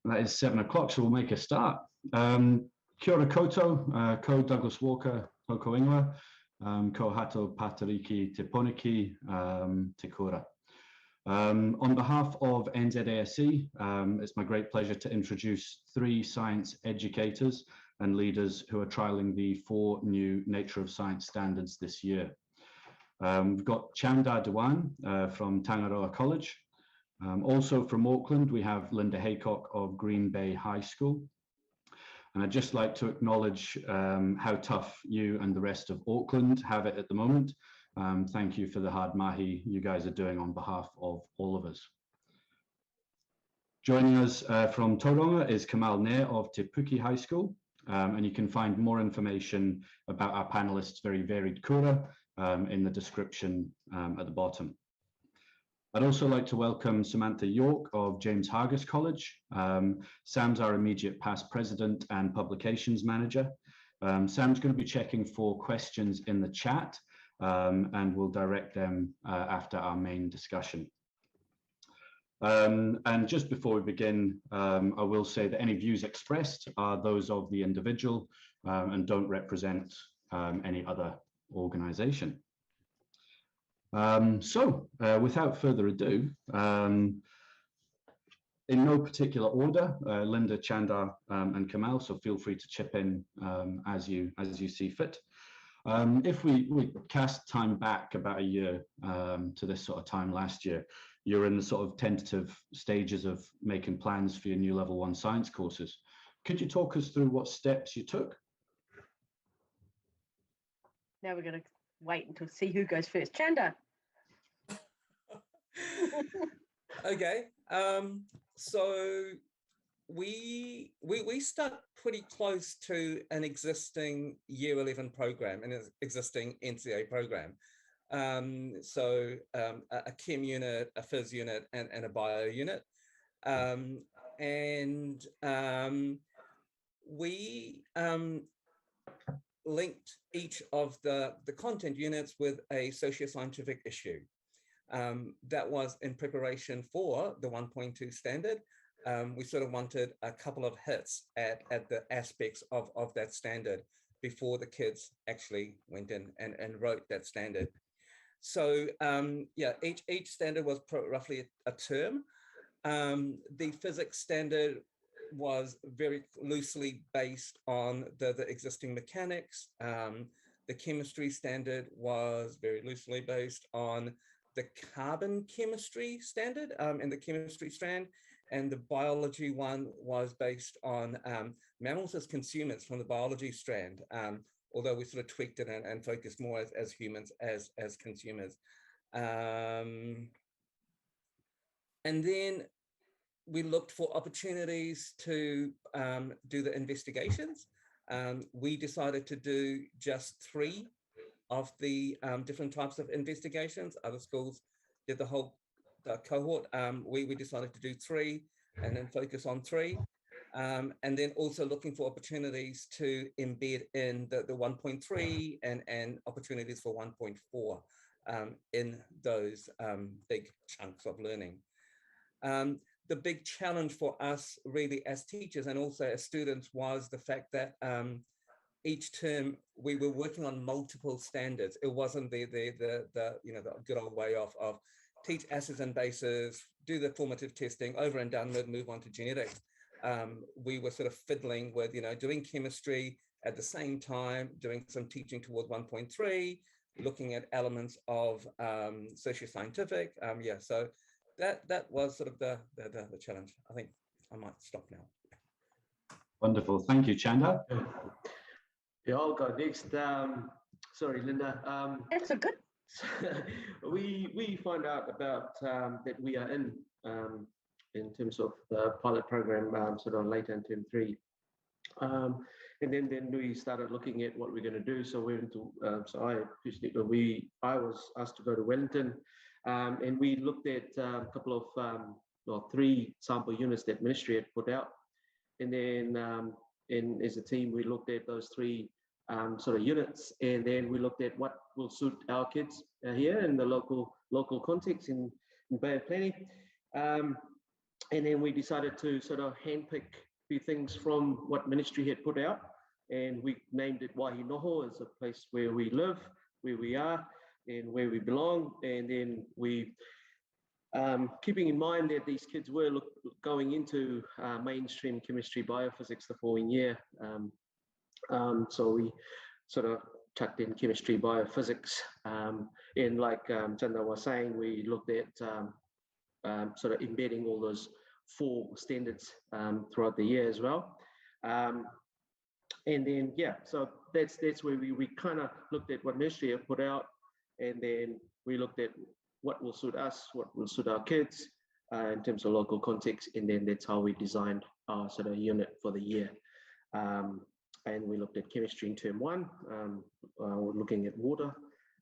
That is 7 o'clock, so we'll make a start. Kia ora koutou, ko Douglas Walker, toko ingoa, ko hato patariki te poniki, te kura. On behalf of NZASE, it's my great pleasure to introduce 3 science educators and leaders who are trialling the 4 new Nature of Science standards this year. We've got Chandar Dewan from Tangaroa College. Also from Auckland, we have Linda Haycock of Green Bay High School. And I'd just like to acknowledge how tough you and the rest of Auckland have it at the moment. Thank you for the hard mahi you guys are doing on behalf of all of us. Joining us from Tauranga is Kamal Nair of Te Puke High School. And you can find more information about our panelists' very varied kura in the description at the bottom. I'd also like to welcome Samantha York of James Hargis College. Sam's our immediate past president and publications manager. Sam's going to be checking for questions in the chat and we'll direct them after our main discussion. And just before we begin, I will say that any views expressed are those of the individual and don't represent any other organization. Without further ado, in no particular order, Linda, Chandar, and Kamal, so feel free to chip in as you see fit. If we cast time back about a year to this sort of time last year, you're in the sort of tentative stages of making plans for your new level 1 science courses. Could you talk us through what steps you took? Now we're going to wait until see who goes first. Chandar. Okay, so we start pretty close to an existing Year 11 program, an existing NCEA program. A chem unit, a phys unit, and a bio unit, we linked each of the content units with a socio-scientific issue. That was in preparation for the 1.2 standard. We sort of wanted a couple of hits at the aspects of that standard before the kids actually went in and wrote that standard. So yeah, each standard was roughly a term. The physics standard was very loosely based on the existing mechanics. The chemistry standard was very loosely based on the carbon chemistry standard in the chemistry strand, and the biology one was based on mammals as consumers from the biology strand, although we sort of tweaked it and focused more as humans as consumers. And then we looked for opportunities to do the investigations. We decided to do just 3 of the different types of investigations. Other schools did the whole cohort. We decided to do 3 and then focus on 3. And then also looking for opportunities to embed in the 1.3 and opportunities for 1.4 in those big chunks of learning. The big challenge for us really as teachers and also as students was the fact that each term we were working on multiple standards. It wasn't the good old way of teach acids and bases, do the formative testing, over and done with, move on to genetics. We were sort of fiddling with doing chemistry at the same time, doing some teaching towards 1.3, looking at elements of socio-scientific. Yeah, so that was sort of the challenge. I think I might stop now. Wonderful, thank you, Chandar. Yeah, I'll go next. Sorry, Linda. That's a good. We find out about that we are in terms of the pilot program sort of later in term 3. And then we started looking at what we're going to do. So we went to, I was asked to go to Wellington, and we looked at a couple of 3 sample units that ministry had put out. And then as a team, we looked at those 3 sort of units, and then we looked at what will suit our kids here in the local context in Bay of Plenty. And then we decided to sort of handpick a few things from what ministry had put out, and we named it Wahinoho as a place where we live, where we are, and where we belong. And then we, keeping in mind that these kids were going into mainstream chemistry, biophysics the following year, so we sort of chucked in chemistry, biophysics, and like Chandar was saying, we looked at sort of embedding all those 4 standards throughout the year as well. And then, yeah, so that's where we kind of looked at what ministry have put out, and then we looked at what will suit us, what will suit our kids in terms of local context, and then that's how we designed our sort of unit for the year. And we looked at chemistry in term 1, we're looking at water,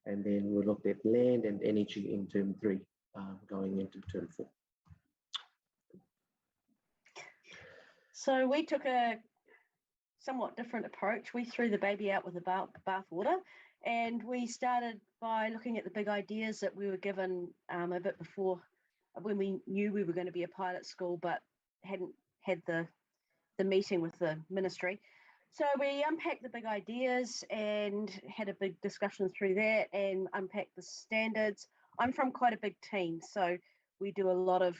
and then we looked at land and energy in term 3, going into term 4. So we took a somewhat different approach. We threw the baby out with the bath water, and we started by looking at the big ideas that we were given a bit before, when we knew we were going to be a pilot school but hadn't had the meeting with the ministry. So we unpacked the big ideas and had a big discussion through that and unpacked the standards. I'm from quite a big team, so we do a lot of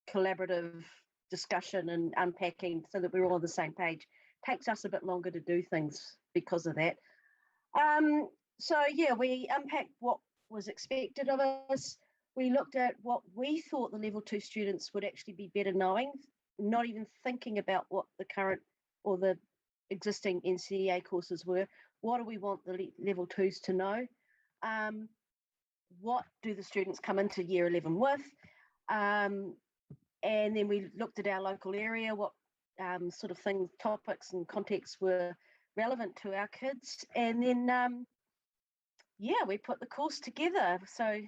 collaborative discussion and unpacking so that we're all on the same page. Takes us a bit longer to do things because of that. So yeah, we unpacked what was expected of us. We looked at what we thought the level 2 students would actually be better knowing, not even thinking about what the current or the existing NCEA courses were. What do we want the level 2s to know? What do the students come into year 11 with? And then we looked at our local area, what sort of things, topics and contexts were relevant to our kids. And then, yeah, we put the course together. So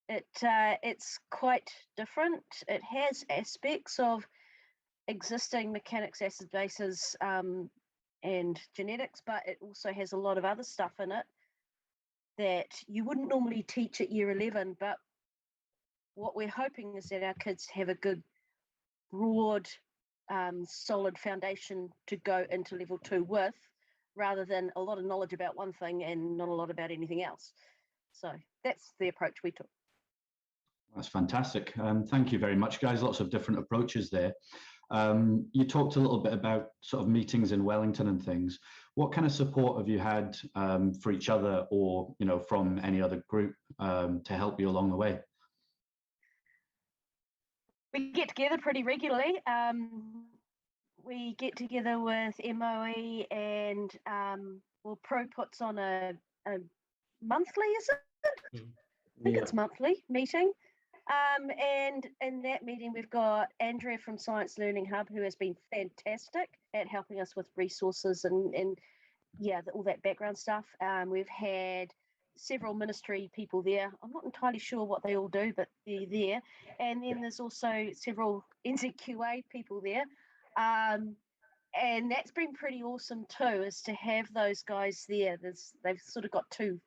it's quite different. It has aspects of existing mechanics, acid bases, and genetics, but it also has a lot of other stuff in it that you wouldn't normally teach at year 11. But what we're hoping is that our kids have a good, broad, solid foundation to go into level 2 with, rather than a lot of knowledge about one thing and not a lot about anything else. So that's the approach we took. That's fantastic. Thank you very much, guys. Lots of different approaches there. You talked a little bit about sort of meetings in Wellington and things. What kind of support have you had for each other, or from any other group to help you along the way? We get together pretty regularly. We get together with MOE, and Pro puts on a monthly, is it? I think it's monthly meeting. And in that meeting, we've got Andrea from Science Learning Hub, who has been fantastic at helping us with resources and yeah, all that background stuff. We've had several ministry people there. I'm not entirely sure what they all do, but they're there. And then there's also several NZQA people there. And that's been pretty awesome too, is to have those guys there. They've sort of got two,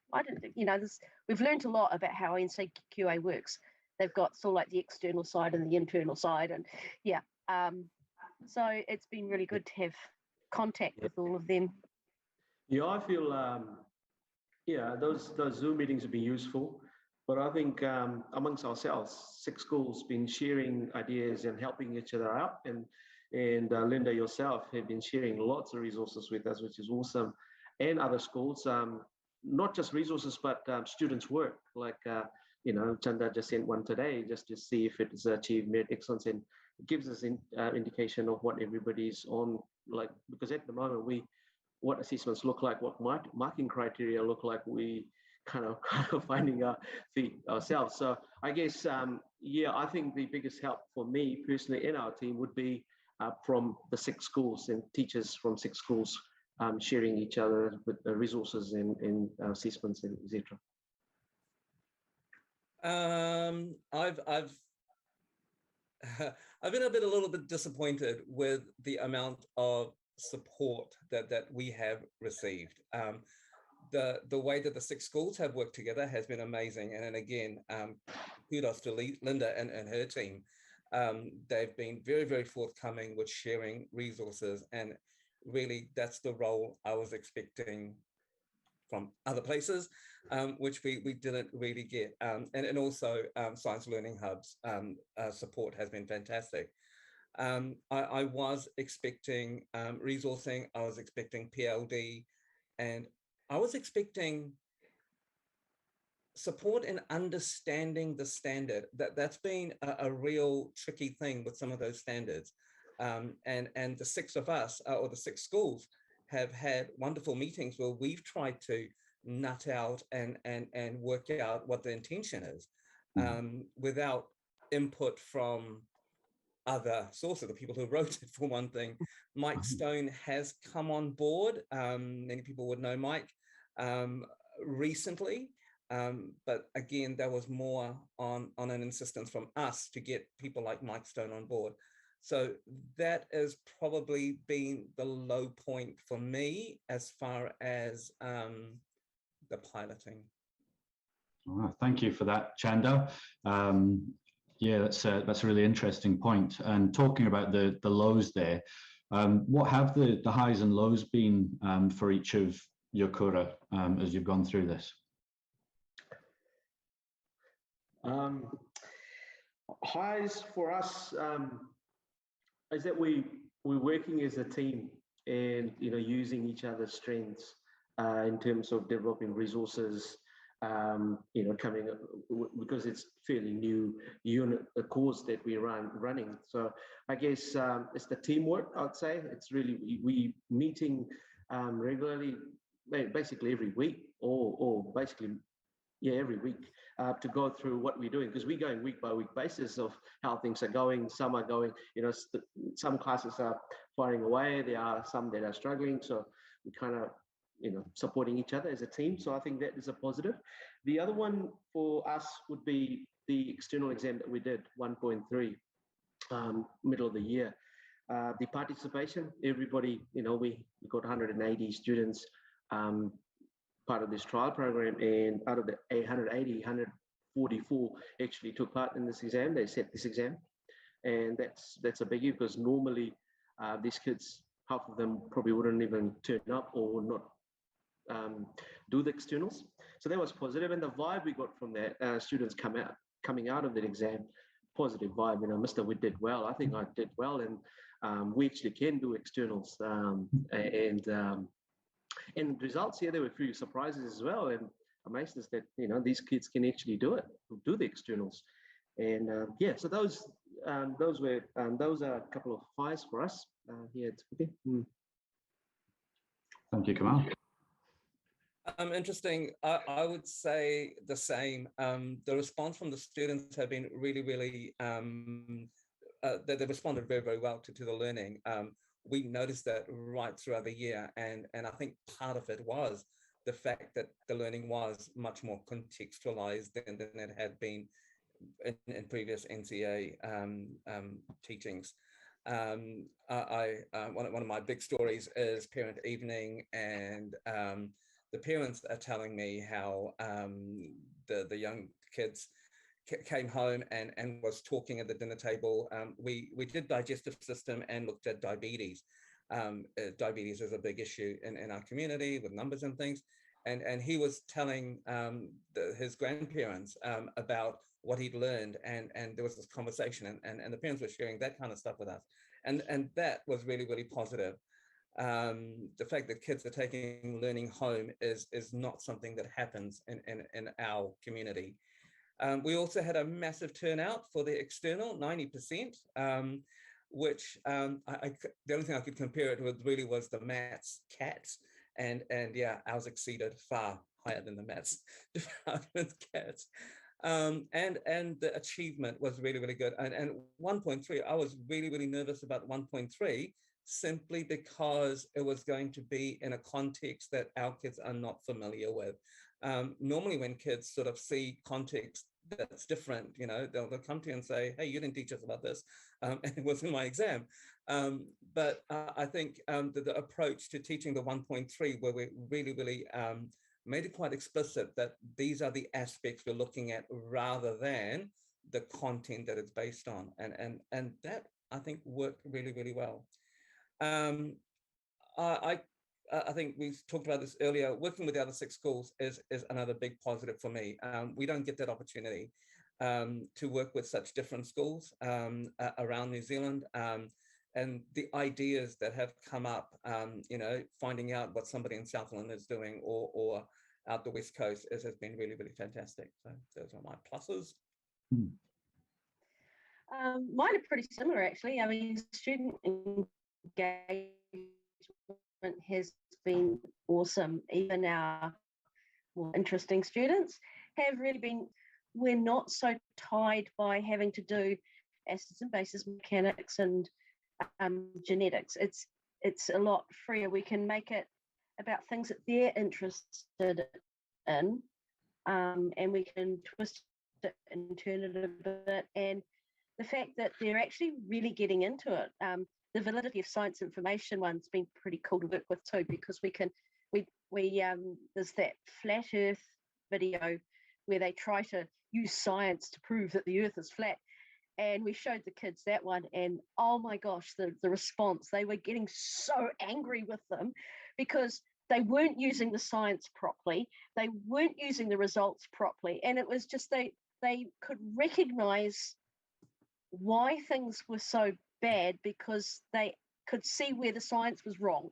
we've learned a lot about how NZQA works. They've got sort of like the external side and the internal side, and yeah. So it's been really good to have contact with all of them. Yeah, I feel those Zoom meetings have been useful, but I think amongst ourselves, 6 schools been sharing ideas and helping each other out, and Linda, yourself, have been sharing lots of resources with us, which is awesome, and other schools, not just resources, but students' work, like Chandar just sent one today just to see if it has achieved merit excellence, and it gives us an indication of what everybody's on, like, because at the moment what assessments look like, what marking criteria look like, we kind of finding our feet ourselves. So I guess, I think the biggest help for me personally in our team would be from the 6 schools and teachers from 6 schools sharing each other with the resources and assessments, and etc. I've been a little bit disappointed with the amount of support that we have received. The way that the 6 schools have worked together has been amazing, and again, kudos to Linda and her team. They've been very, very forthcoming with sharing resources, and really that's the role I was expecting from other places, which we didn't really get. And also Science Learning Hub's support has been fantastic. I was expecting resourcing, I was expecting PLD, and I was expecting support in understanding the standard. That's been a real tricky thing with some of those standards. And the six of us, or the six schools, have had wonderful meetings where we've tried to nut out and work out what the intention is, without input from other sources, the people who wrote it, for one thing. Mike Stone has come on board. Many people would know Mike recently, but again, that was more on an insistence from us to get people like Mike Stone on board. So that has probably been the low point for me as far as the piloting. Thank you for that, Chandar. Yeah, that's a really interesting point. And talking about the lows there, what have the highs and lows been for each of your kura as you've gone through this? Highs for us is that we're working as a team, and using each other's strengths in terms of developing resources. Coming up, because it's fairly new unit, a course that we're running. So I guess it's the teamwork, I'd say. It's really, we meeting regularly, basically every week, or basically, every week, to go through what we're doing, because we're going week by week basis of how things are going. Some are going, some classes are firing away. There are some that are struggling. So we kind of, supporting each other as a team. So I think that is a positive. The other one for us would be the external exam that we did, 1.3, middle of the year. The participation, everybody, we got 180 students part of this trial program, and out of the 180, 144 actually took part in this exam. They set this exam, and that's a biggie, because normally these kids, half of them probably wouldn't even turn up or not do the externals. So that was positive, and the vibe we got from that, students coming out of that exam, positive vibe. Mr. We did well. I think I did well, and we actually can do externals, and results here, there were a few surprises as well, and amazed us that these kids can actually do the externals, and so those are a couple of highs for us here at Tupuke. Thank you, Kamal. Interesting. I would say the same. The response from the students have been really, really, they responded very, very well to the learning. We noticed that right throughout the year, and I think part of it was the fact that the learning was much more contextualized than it had been in previous NCEA teachings. One of my big stories is parent evening, and the parents are telling me how the young kids came home and was talking at the dinner table. We did digestive system and looked at diabetes. Diabetes is a big issue in our community with numbers and things. And he was telling his grandparents about what he'd learned, and there was this conversation, and the parents were sharing that kind of stuff with us. And that was really, really positive. The fact that kids are taking learning home is not something that happens in our community. We also had a massive turnout for the external, 90%, which the only thing I could compare it with really was the maths cats. And yeah, ours exceeded far higher than the maths department cats. And the achievement was really, really good. And 1.3, I was really, really nervous about 1.3, simply because it was going to be in a context that our kids are not familiar with. Normally when kids sort of see context that's different, they'll come to you and say, hey, you didn't teach us about this, and it was in my exam. But I think the approach to teaching the 1.3, where we really, really made it quite explicit that these are the aspects we're looking at, rather than the content that it's based on, and that I think worked really, really well. I think we talked about this earlier. Working with the other 6 schools is another big positive for me. We don't get that opportunity to work with such different schools around New Zealand. And the ideas that have come up, you know, finding out what somebody in Southland is doing or out the West Coast has been really, really fantastic. So those are my pluses. Mine are pretty similar, actually. I mean, student engagement has been awesome. Even our more interesting students have really been, we're not so tied by having to do acids and bases mechanics and genetics. It's a lot freer. We can make it about things that they're interested in, and we can twist it and turn it a bit. And the fact that they're actually really getting into it. The validity of science information one's been pretty cool to work with too, because we there's that flat Earth video where they try to use science to prove that the Earth is flat. And we showed the kids that one, and oh my gosh, the response, they were getting so angry with them because they weren't using the science properly, they weren't using the results properly, and it was just they could recognize why things were so bad because they could see where the science was wrong.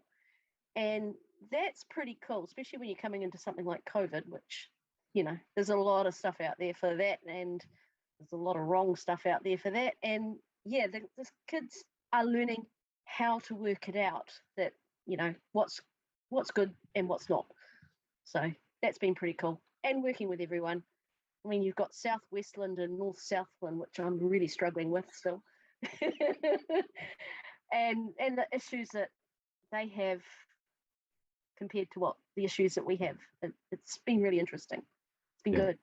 And that's pretty cool, especially when you're coming into something like COVID, which, you know, there's a lot of stuff out there for that, and there's a lot of wrong stuff out there for that. And yeah, the kids are learning how to work it out, that, you know, what's good and what's not. So that's been pretty cool. And working with everyone. I mean, you've got South Westland and North Southland, which I'm really struggling with still. and the issues that they have compared to what the issues that we have. It's been really interesting. It's been good.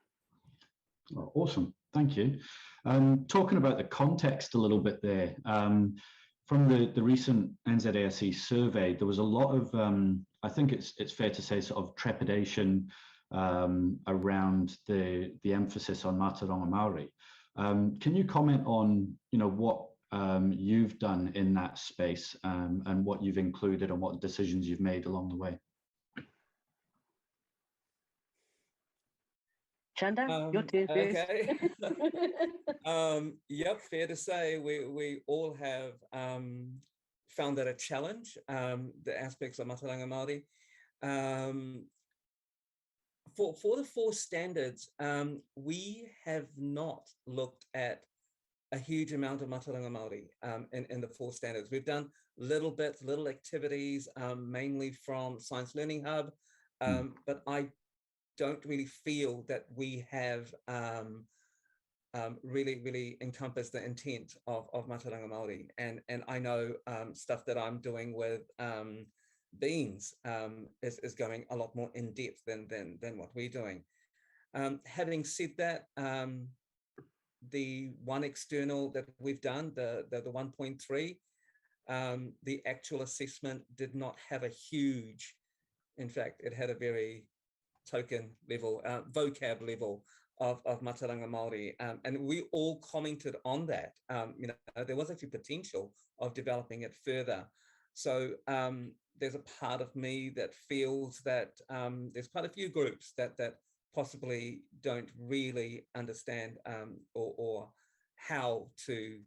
Oh, awesome. Thank you. Talking about the context a little bit there, from the recent NZASE survey, there was a lot of, I think it's fair to say, sort of trepidation around the emphasis on Mātauranga Māori. Can you comment on, you know, what you've done in that space, and what you've included and what decisions you've made along the way? Chandar, your turn first. Okay. Yep, fair to say we all have found that a challenge, the aspects of Mātauranga Māori. For the 4 standards, we have not looked at a huge amount of Mātauranga Māori in the 4 standards. We've done little bits, little activities, mainly from Science Learning Hub, but I don't really feel that we have really encompassed the intent of Mātauranga Māori. And I know stuff that I'm doing with beans is going a lot more in depth than what we're doing. Having said that, the one external that we've done, the 1.3, the actual assessment did not have a huge, in fact, it had a very token level, vocab level of Mātauranga Māori, and we all commented on that. You know, there was actually potential of developing it further. So there's a part of me that feels that there's quite a few groups that possibly don't really understand or how to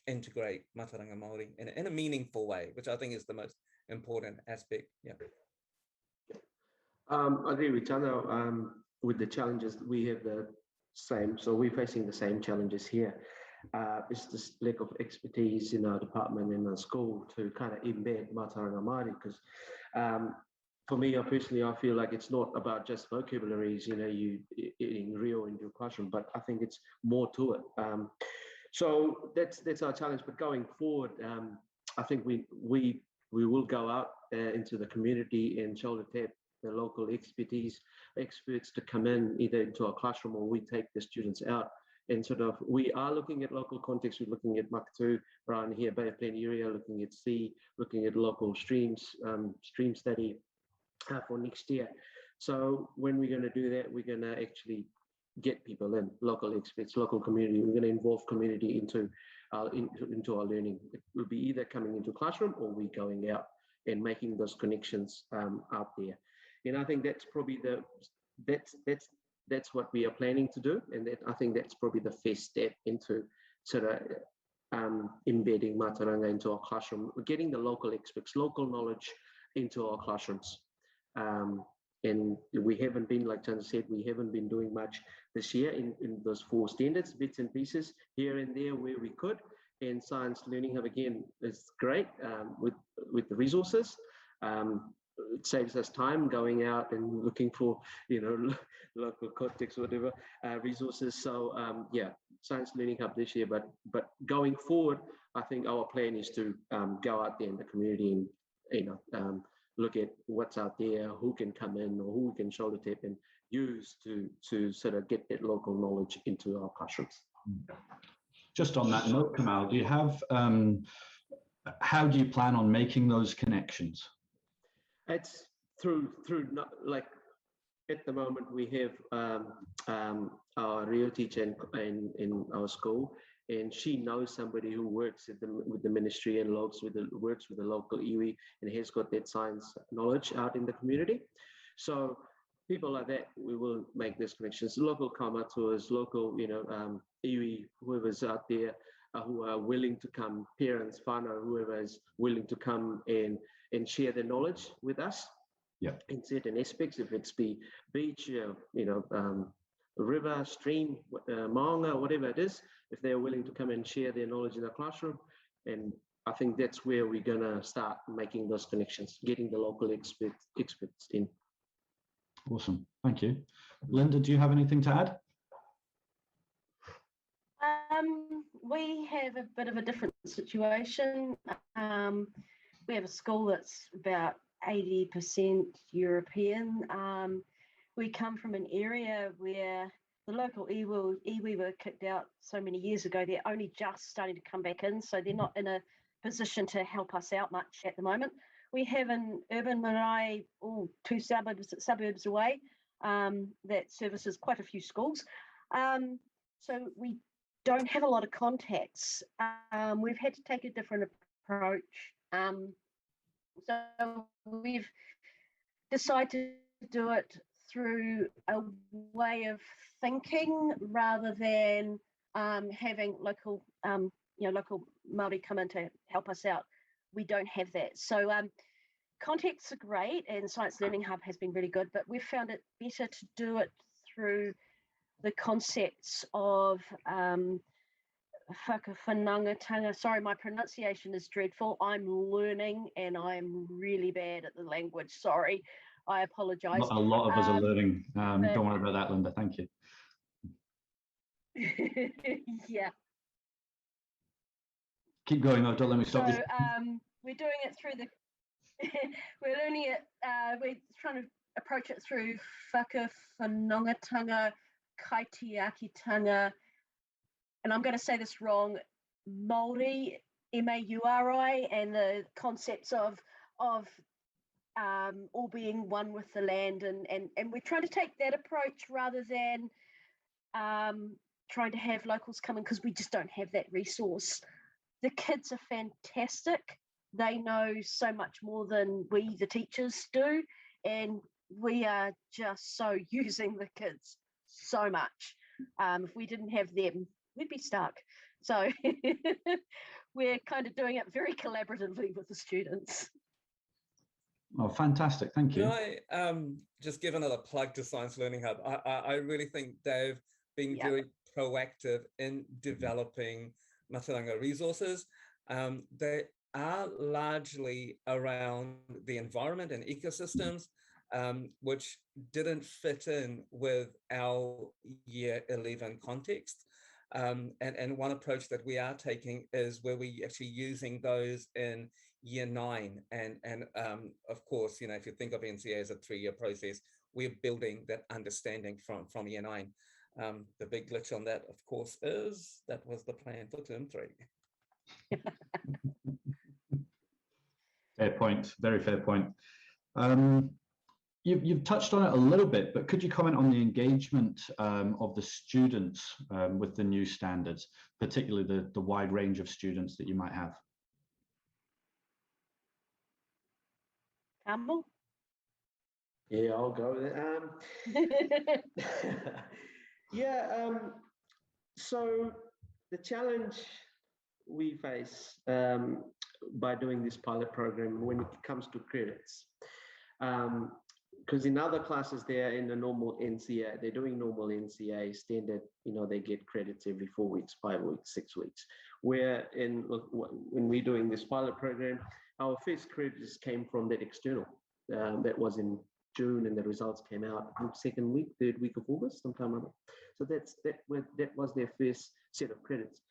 integrate Mātauranga Māori in a meaningful way, which I think is the most important aspect. Yeah. I agree with Chandar. With the challenges, we have the same. So we're facing the same challenges here. It's this lack of expertise in our department in our school to kind of embed Mātauranga Māori, because for me, personally, I feel like it's not about just vocabularies, you know, you in real in your classroom, but I think it's more to it. So that's our challenge. But going forward, I think we will go out into the community and shoulder tap the local experts to come in either into our classroom, or we take the students out. And sort of, we are looking at local context. We're looking at Makatu around here, Bay of Plenty area, looking at sea, looking at local streams, stream study for next year. So when we're going to do that, we're going to actually get people in, local experts, local community. We're going to involve community into our learning. It will be either coming into classroom or we going out and making those connections out there. And I think that's probably that's what we are planning to do, and I think that's probably the first step into sort of embedding Mātauranga into our classroom, getting the local experts, local knowledge into our classrooms. And we haven't been, like Chandar said, we haven't been doing much this year in those 4 standards, bits and pieces here and there where we could. And Science Learning Hub, again, is great with the resources. It saves us time going out and looking for, local context, whatever, resources. So yeah, Science Learning Hub this year, but going forward, I think our plan is to go out there in the community and, look at what's out there, who can come in or who we can shoulder tap and use to sort of get that local knowledge into our classrooms. Just on that note, Kamal, do you have, how do you plan on making those connections? It's through like at the moment we have our Rio teacher in our school, and she knows somebody who works with the ministry and works with the local iwi and has got that science knowledge out in the community. So people like that, we will make these connections. Local kaumatuas, local iwi, whoever's out there who are willing to come, parents, whānau, whoever is willing to come and share their knowledge with us. Yeah. In certain aspects, if it's beach, river, stream, maunga, whatever it is, if they're willing to come and share their knowledge in the classroom. And I think that's where we're going to start making those connections, getting the local experts in. Awesome, thank you. Linda, do you have anything to add? We have a bit of a different situation. We have a school that's about 80% European. We come from an area where the local iwi were kicked out so many years ago. They're only just starting to come back in, so they're not in a position to help us out much at the moment. We have an urban marae, 2 suburbs away, that services quite a few schools. So we don't have a lot of contacts. We've had to take a different approach. So we've decided to do it through a way of thinking rather than having local Māori come in to help us out. We don't have that. So contacts are great, and Science Learning Hub has been really good, but we've found it better to do it through the concepts of whakawhanangatanga. Sorry, my pronunciation is dreadful. I'm learning and I'm really bad at the language. Sorry, I apologize. A lot of us are learning. Don't worry about that, Linda. Thank you. Yeah. Keep going though, don't let me stop you. We're doing it through the, we're learning it, we're trying to approach it through whakawhanangatanga, kaitiakitanga, and I'm going to say this wrong, Māori, M-A-U-R-I, and the concepts of all being one with the land, and we're trying to take that approach rather than trying to have locals come in, because we just don't have that resource. The kids are fantastic. They know so much more than we, the teachers, do, and we are just so using the kids so much. If we didn't have them, we'd be stuck. So we're kind of doing it very collaboratively with the students. Oh, fantastic. Thank you. Can I just give another plug to Science Learning Hub? I really think they've been very proactive in developing Mātauranga resources. They are largely around the environment and ecosystems, which didn't fit in with our Year 11 context. And one approach that we are taking is where we actually using those in Year 9. And of course, if you think of NCEA as a 3-year process, we're building that understanding from Year 9. The big glitch on that, of course, is that was the plan for term 3. Fair point, very fair point. You've touched on it a little bit, but could you comment on the engagement of the students with the new standards, particularly the wide range of students that you might have? Campbell? Yeah, I'll go with it. Yeah, so the challenge we face by doing this pilot program when it comes to credits, because in other classes they're in the normal NCEA, they're doing normal NCEA standard, they get credits every 4 weeks, 5 weeks, 6 weeks. Where when we're doing this pilot program, our first credits came from that external. That was in June, and the results came out second week, third week of August, sometime like that. So that was their first set of credits.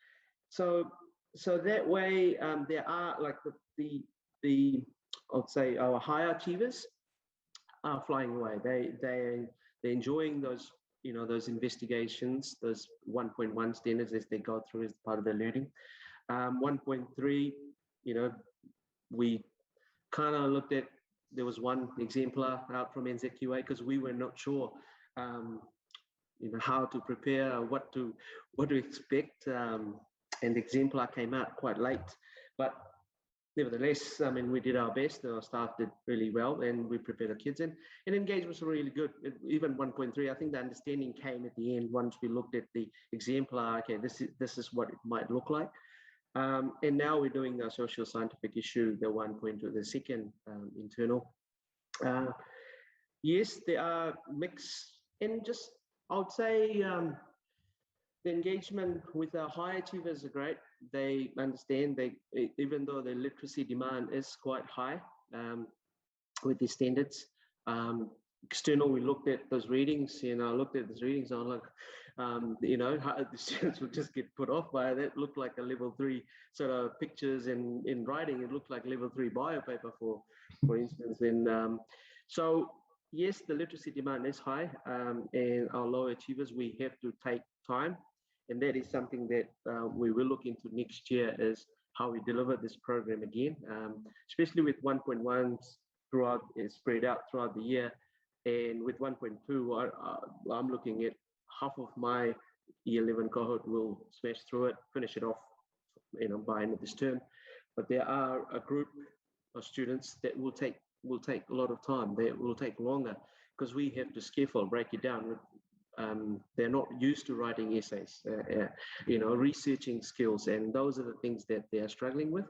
So that way, there are like the I'd say our higher achievers are flying away. They're enjoying those those investigations, those 1.1 standards as they go through as part of their learning. 1.3, we kind of looked at. There was one exemplar out from NZQA because we were not sure, how to prepare, what to expect, and the exemplar came out quite late. But nevertheless, I mean, we did our best. Our staff did really well, and we prepared the kids in. And engagements were really good. Even 1.3, I think the understanding came at the end once we looked at the exemplar. Okay, this is what it might look like. And now we're doing a social scientific issue, the 1.2, the second internal. Yes, there are mixed, and just I would say the engagement with our high achievers are great. They understand, even though the literacy demand is quite high with the standards. External, we looked at those readings, I looked at those readings, I'm like, the students would just get put off by it. That looked like a level 3 sort of pictures in writing. It looked like level 3 bio paper, for instance. And so yes, the literacy demand is high, and our low achievers, we have to take time, and that is something that we will look into next year, is how we deliver this program again, especially with 1.1 throughout, spread out throughout the year. And with 1.2, I'm looking at half of my year 11 cohort will smash through it, finish it off, by end of this term. But there are a group of students that will take a lot of time. They will take longer because we have to scaffold, break it down. They're not used to writing essays, researching skills, and those are the things that they are struggling with.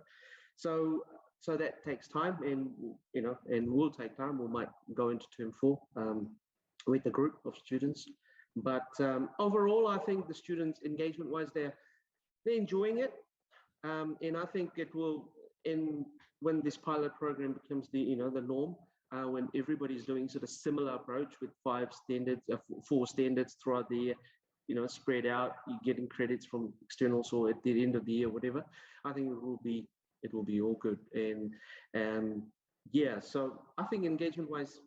So that takes time, and and will take time. We might go into term 4 with a group of students, but overall, I think the students, engagement-wise, they're enjoying it, and I think it will. When this pilot program becomes the the norm, when everybody's doing sort of similar approach with 5 standards, 4 standards throughout the year, spread out, you're getting credits from externals or at the end of the year, whatever. I think it will be all good. And yeah, so I think engagement-wise,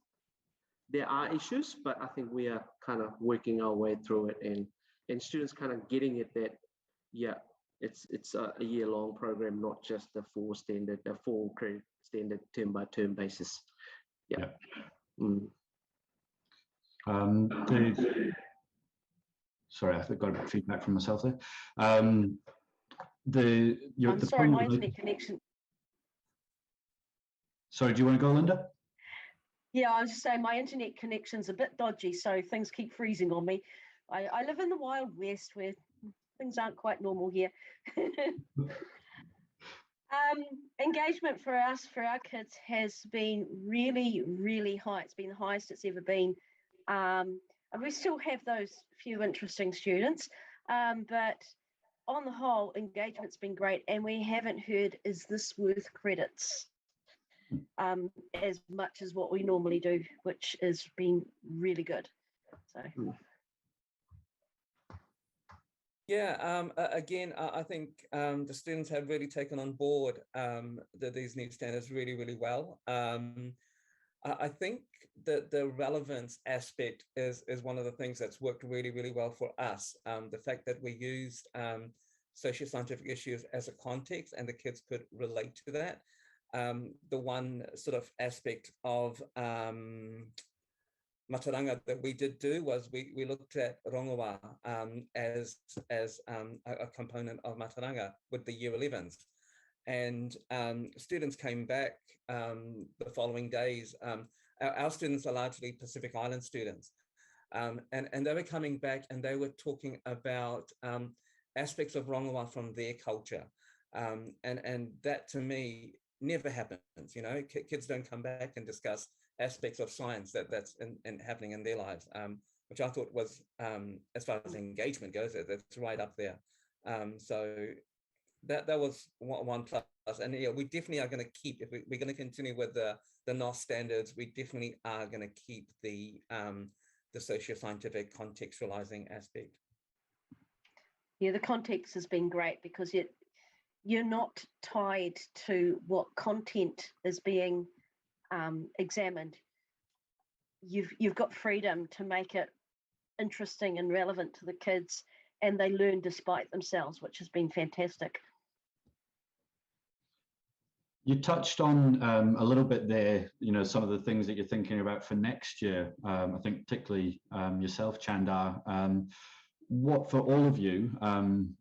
there are issues, but I think we are kind of working our way through it, and students kind of getting it that, yeah, it's a year-long program, not just a 4 credit standard term by term basis. Yeah. Sorry, I got a bit of feedback from myself there. I'm sorry, my internet connection. Sorry, do you want to go, Linda? Yeah, I was just saying my internet connection's a bit dodgy, so things keep freezing on me. I live in the Wild West where things aren't quite normal here. Engagement for us, for our kids, has been really, really high. It's been the highest it's ever been. And we still have those few interesting students, but on the whole, engagement's been great, and we haven't heard, is this worth credits, as much as what we normally do, which has been really good. So. Yeah, again, I think the students have really taken on board these new standards really, really well. I think that the relevance aspect is one of the things that's worked really, really well for us. The fact that we used socio-scientific issues as a context and the kids could relate to that. The one sort of aspect of mataranga that we did do was we looked at rongoā as a component of mataranga with the year 11s. And students came back the following days. Our students are largely Pacific Island students. And they were coming back and they were talking about aspects of rongoā from their culture. And that to me never happens, you know, kids don't come back and discuss aspects of science that's happening in their lives, which I thought was, as far as engagement goes, that's right up there. So that was one plus. And yeah, we definitely are going to keep, if we're going to continue with the NOS standards, we definitely are going to keep the socio-scientific contextualizing aspect. Yeah, the context has been great because you're not tied to what content is being examined. You've got freedom to make it interesting and relevant to the kids, and they learn despite themselves, which has been fantastic. You touched on a little bit there, you know, some of the things that you're thinking about for next year. I think particularly yourself, Chandar. What for all of you,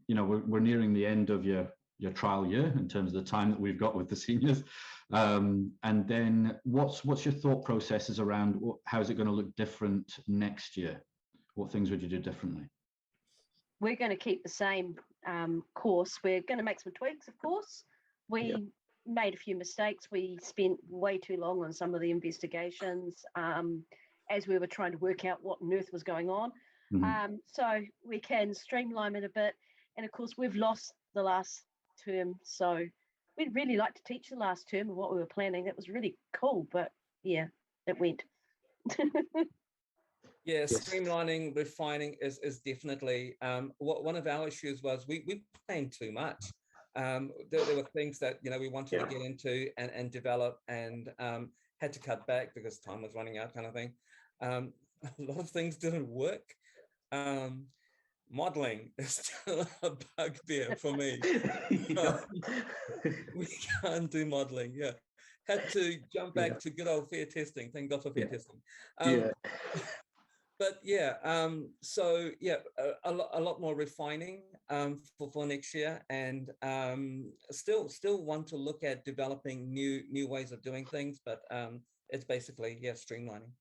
you know, we're nearing the end of your trial year in terms of the time that we've got with the seniors. And then what's your thought processes around how is it going to look different next year? What things would you do differently? We're going to keep the same course. We're going to make some tweaks, of course. We made a few mistakes. We spent way too long on some of the investigations as we were trying to work out what on earth was going on. So we can streamline it a bit. And of course, we've lost the last term. So we'd really like to teach the last term of what we were planning. That was really cool. But yeah, it went. Yeah, streamlining, refining is definitely one of our issues was we planned too much. There were things that, you know, we wanted to get into and develop and had to cut back because time was running out, kind of thing. A lot of things didn't work. Modeling is still a bugbear for me. We can't do modeling. Yeah, had to jump back to good old fair testing. Thank God for fair testing. But yeah, so yeah, a lot more refining for next year, and still want to look at developing new ways of doing things, but it's basically streamlining.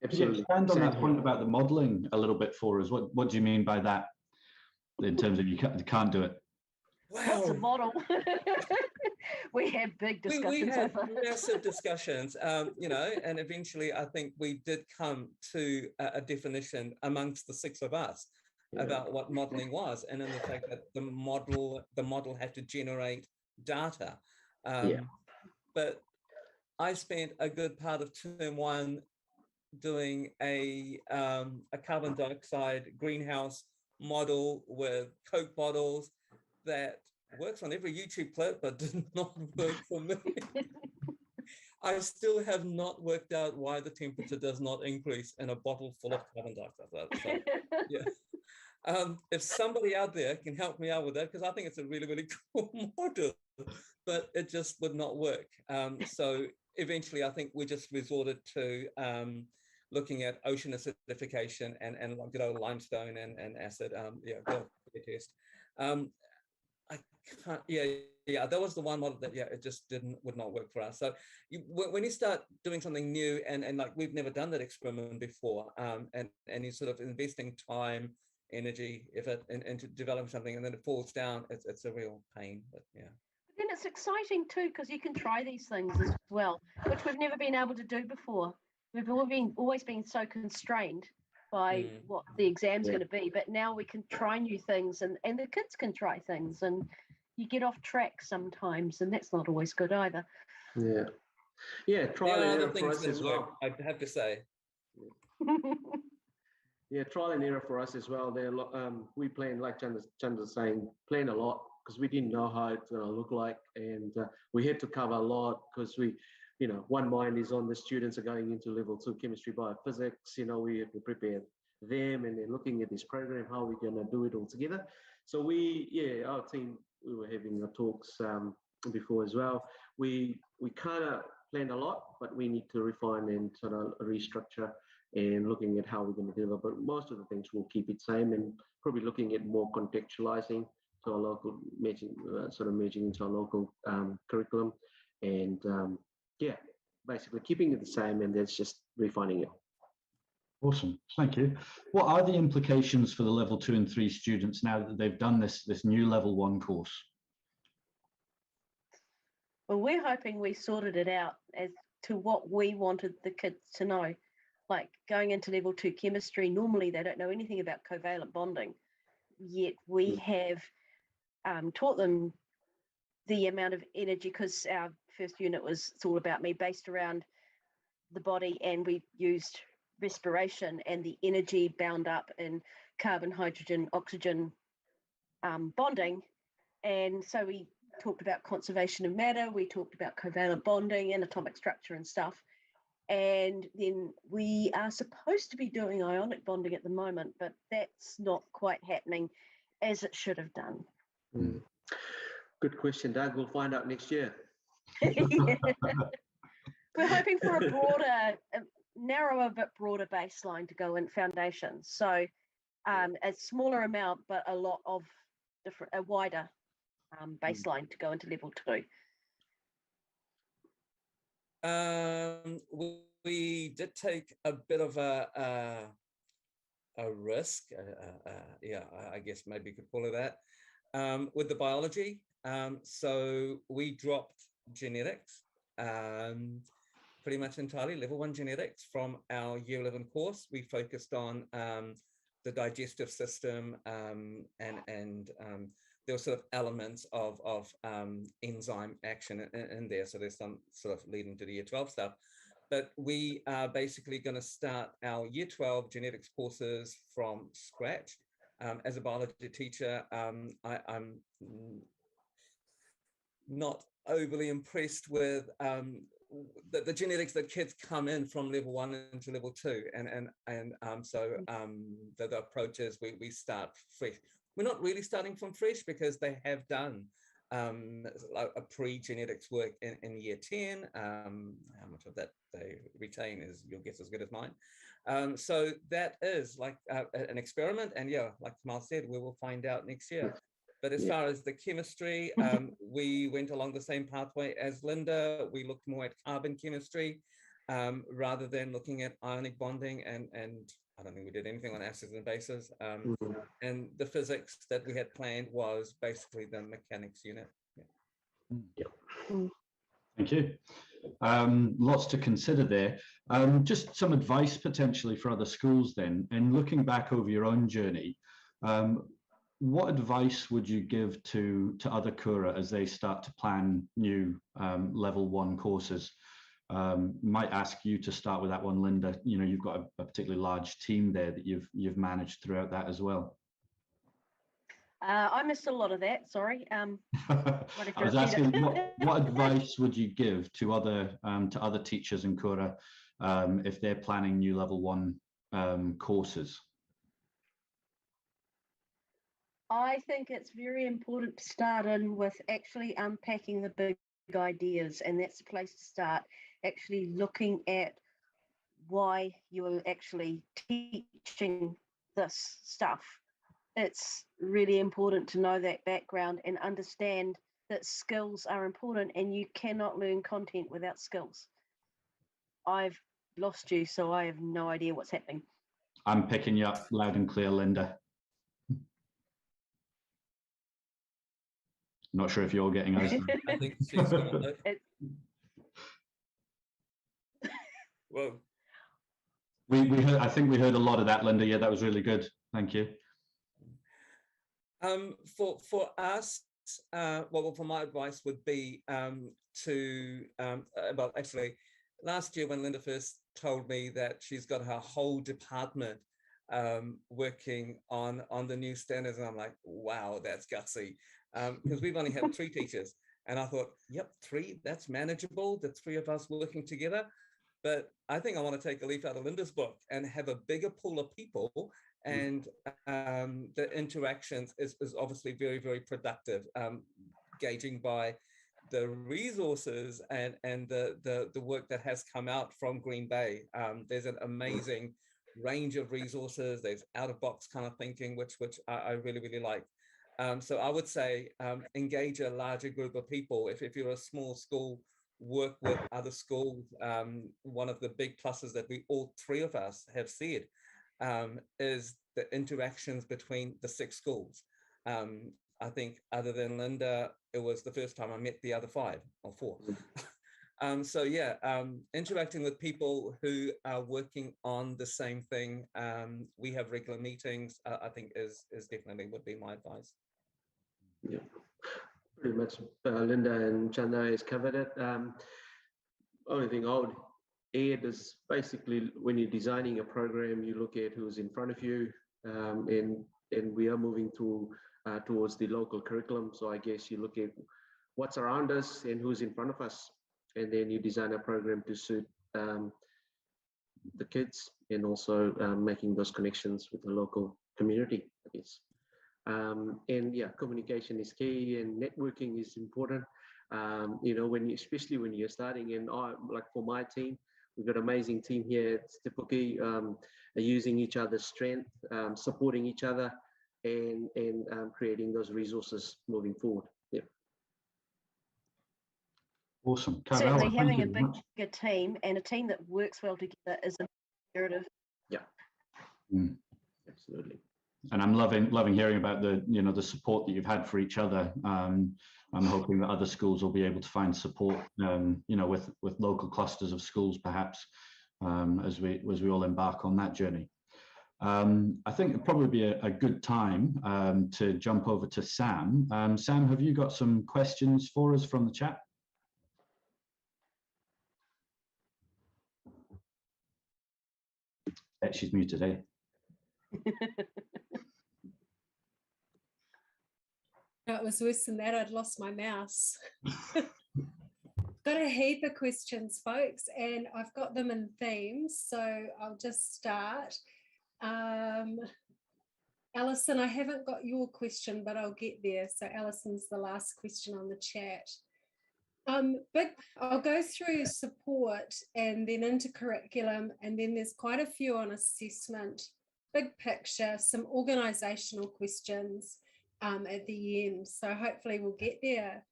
Absolutely. Expand on that point about the modelling a little bit for us. What do you mean by that? In terms of you can't do it. Wow. What's a model? We have big discussions. We had massive discussions, you know, and eventually I think we did come to a definition amongst the six of us about what modelling was, and in the fact that the model had to generate data. But I spent a good part of term one doing a carbon dioxide greenhouse model with Coke bottles that works on every YouTube clip, but did not work for me. I still have not worked out why the temperature does not increase in a bottle full of carbon dioxide. So, yeah. If somebody out there can help me out with that, because I think it's a really, really cool model, but it just would not work. So eventually I think we just resorted to looking at ocean acidification and like good old limestone and acid. Go test. I can't. Yeah. That was the one model that it just would not work for us. So when you start doing something new and like we've never done that experiment before, and you're sort of investing time, energy, effort into developing something, and then it falls down, it's a real pain. But yeah. But then it's exciting too because you can try these things as well, which we've never been able to do before. We've always been so constrained by what the exam's going to be, but now we can try new things and the kids can try things, and you get off track sometimes, and that's not always good either. Trial and error for us as well. I have to say. Trial and error for us as well. We planned, like Chandar's saying, planned a lot because we didn't know how it's going to look like, and we had to cover a lot because one mind is on the students are going into level 2 chemistry, biophysics. We have to prepare them, and then looking at this program, how we're going to do it all together. So our team, we were having talks before as well. We kind of planned a lot, but we need to refine and sort of restructure and looking at how we're going to deliver. But most of the things will keep it same, and probably looking at more contextualizing to our local, sort of merging into our local curriculum, and yeah, basically keeping it the same, and that's just refining it. Awesome, thank you. What are the implications for the level 2 and 3 students now that they've done this new level 1 course? Well, we're hoping we sorted it out as to what we wanted the kids to know. Like going into level 2 chemistry, normally they don't know anything about covalent bonding, yet we have taught them the amount of energy, because our first unit was, it's all about me, based around the body, and we used respiration and the energy bound up in carbon, hydrogen, oxygen bonding. And so we talked about conservation of matter, we talked about covalent bonding and atomic structure and stuff. And then we are supposed to be doing ionic bonding at the moment, but that's not quite happening as it should have done. Good question, Doug. We'll find out next year. Yeah. We're hoping for a broader, narrower but broader baseline to go in foundations. So a smaller amount, but a lot of different, a wider baseline to go into level 2. We did take a bit of a risk, yeah, I guess maybe you could call it that, with the biology. So we dropped genetics pretty much entirely, level 1 genetics from our year 11 course. We focused on the digestive system, and there were sort of elements of enzyme action in there. So there's some sort of leading to the year 12 stuff. But we are basically going to start our year 12 genetics courses from scratch. As a biology teacher, I'm not overly impressed with the genetics that kids come in from level 1 into level 2, so the approach is we start fresh. We're not really starting from fresh, because they have done a pre-genetics work in year 10. How much of that they retain is your guess as good as mine. So that is like an experiment, and yeah, like Kamal said, we will find out next year. But as far as the chemistry, we went along the same pathway as Linda. We looked more at carbon chemistry rather than looking at ionic bonding, and I don't think we did anything on acids and bases. And the physics that we had planned was basically the mechanics unit. Thank you. Lots to consider there. Just some advice potentially for other schools then, and looking back over your own journey, what advice would you give to other kura as they start to plan new level 1 courses? Might ask you to start with that one, Linda. You know, you've got a particularly large team there that you've managed throughout that as well. I missed a lot of that, sorry. I was asking what advice would you give to other teachers in kura if they're planning new level 1 courses? I think it's very important to start in with actually unpacking the big ideas, and that's the place to start, actually looking at why you're actually teaching this stuff. It's really important to know that background and understand that skills are important, and you cannot learn content without skills. I've lost you, so I have no idea what's happening. I'm picking you up loud and clear, Linda. Not sure if you're getting us. I think she's got it. Well, we heard. I think we heard a lot of that, Linda. Yeah, that was really good. Thank you. For us, well, for my advice would be to well, actually, last year when Linda first told me that she's got her whole department working on the new standards, and I'm like, wow, that's gutsy. Because we've only had 3 teachers, and I thought, yep, 3, that's manageable, the 3 of us working together. But I think I want to take a leaf out of Linda's book and have a bigger pool of people, and the interactions is obviously very, very productive, gauging by the resources and the work that has come out from Green Bay. There's an amazing range of resources. There's out-of-box kind of thinking, which I really, really like. So I would say engage a larger group of people. If you're a small school, work with other schools. One of the big pluses that all three of us have said is the interactions between the 6 schools. I think other than Linda, it was the first time I met the other 5 or 4. So yeah, interacting with people who are working on the same thing. We have regular meetings, I think is definitely would be my advice. Yeah, pretty much Linda and Chandar has covered it. Only thing I would add is basically when you're designing a program, you look at who's in front of you, and we are moving towards the local curriculum. So I guess you look at what's around us and who's in front of us, and then you design a program to suit the kids, and also making those connections with the local community, I guess. And yeah, communication is key, and networking is important. You know, especially when you're starting, and like for my team, we've got an amazing team here at Te Puke, using each other's strength, supporting each other, and creating those resources moving forward. Yeah. Awesome. Certainly having a bigger team and a team that works well together is imperative. Yeah. Absolutely. And I'm loving hearing about the support that you've had for each other. I'm hoping that other schools will be able to find support, with local clusters of schools, perhaps, as we all embark on that journey. I think it'd probably be a good time to jump over to Sam. Sam, have you got some questions for us from the chat? She's muted, eh? No, it was worse than that. I'd lost my mouse. Got a heap of questions, folks, and I've got them in themes, so I'll just start. Alison, I haven't got your question, but I'll get there. So Alison's the last question on the chat. But I'll go through support and then into curriculum, and then there's quite a few on assessment, big picture, some organisational questions at the end. So hopefully we'll get there.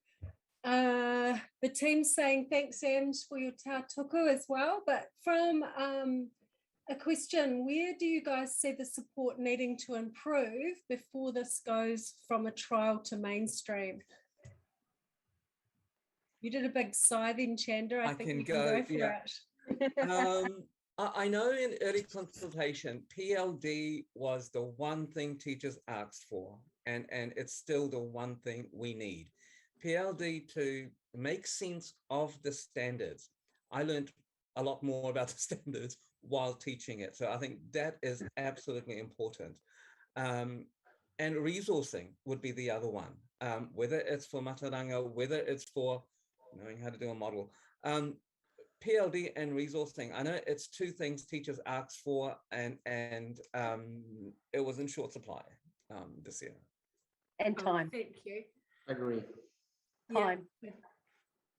The team's saying thanks, Sam, for your tātuku as well. But from a question, where do you guys see the support needing to improve before this goes from a trial to mainstream? You did a big sigh then, Chandar. I think you can go for it. I know in early consultation, PLD was the one thing teachers asked for, and it's still the one thing we need. PLD to make sense of the standards. I learned a lot more about the standards while teaching it. So I think that is absolutely important. And resourcing would be the other one, whether it's for mataranga, whether it's for knowing how to do a model. PLD and resourcing, I know it's 2 things teachers asked for, and it was in short supply this year. And time. Thank you. Agree. Time.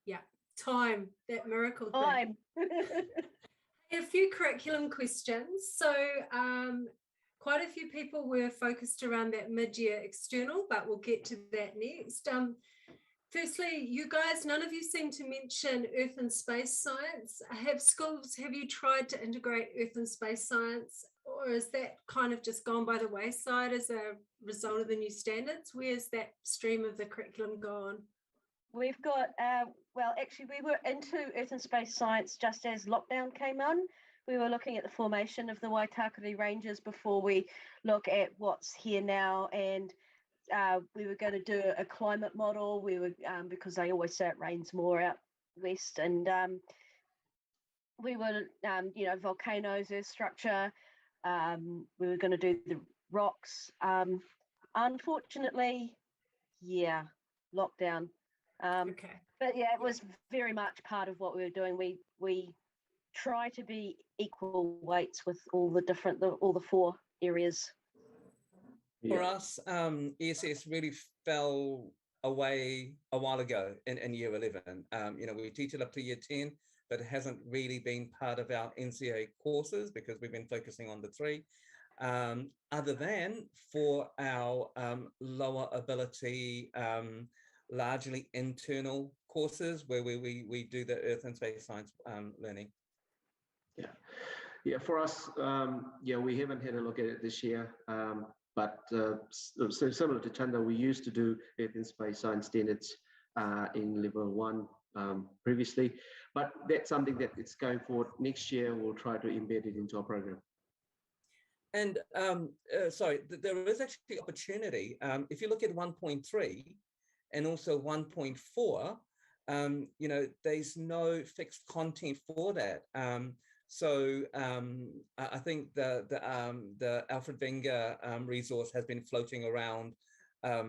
Yeah, time, that miracle thing. Time. A few curriculum questions. So quite a few people were focused around that mid-year external, but we'll get to that next. Firstly, you guys, none of you seem to mention earth and space science. Have you tried to integrate earth and space science, or is that kind of just gone by the wayside as a result of the new standards? Where's that stream of the curriculum gone? We've got, well, actually, we were into earth and space science just as lockdown came on. We were looking at the formation of the Waitakere Ranges before we look at what's here now, and we were going to do a climate model. We were because they always say it rains more out west, and we were, volcanoes, earth structure. We were going to do the rocks. Unfortunately, yeah, lockdown. Okay. But yeah, it was very much part of what we were doing. We try to be equal weights with all the 4 areas. For us, ESS really fell away a while ago in year 11. You know, we teach it up to year 10, but it hasn't really been part of our NCEA courses because we've been focusing on the 3. Other than for our lower ability, largely internal courses where we do the earth and space science learning. Yeah, for us, yeah, we haven't had a look at it this year, but so similar to Chandar, we used to do earth and space science standards in level 1 previously, but that's something that it's going forward next year. We'll try to embed it into our program. And sorry, there is actually opportunity. If you look at 1.3 and also 1.4, you know, there's no fixed content for that. So I think the Alfred Wenger resource has been floating around a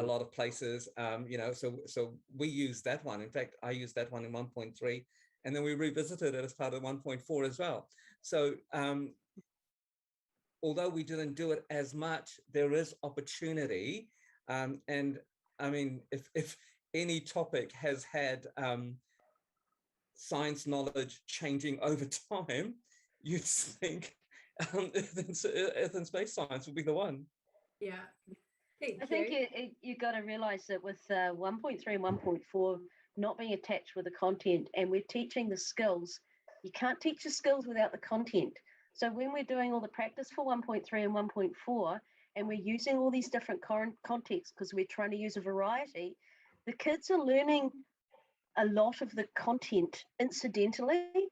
lot of places. You know, so we use that one. In fact, I used that one in 1.3, and then we revisited it as part of 1.4 as well. So although we didn't do it as much, there is opportunity. And I mean, if any topic has had science knowledge changing over time, you'd think earth and space science would be the one. Yeah. I think you got to realize that with 1.3 and 1.4 not being attached with the content, and we're teaching the skills, you can't teach the skills without the content. So when we're doing all the practice for 1.3 and 1.4, and we're using all these different contexts because we're trying to use a variety, the kids are learning a lot of the content incidentally.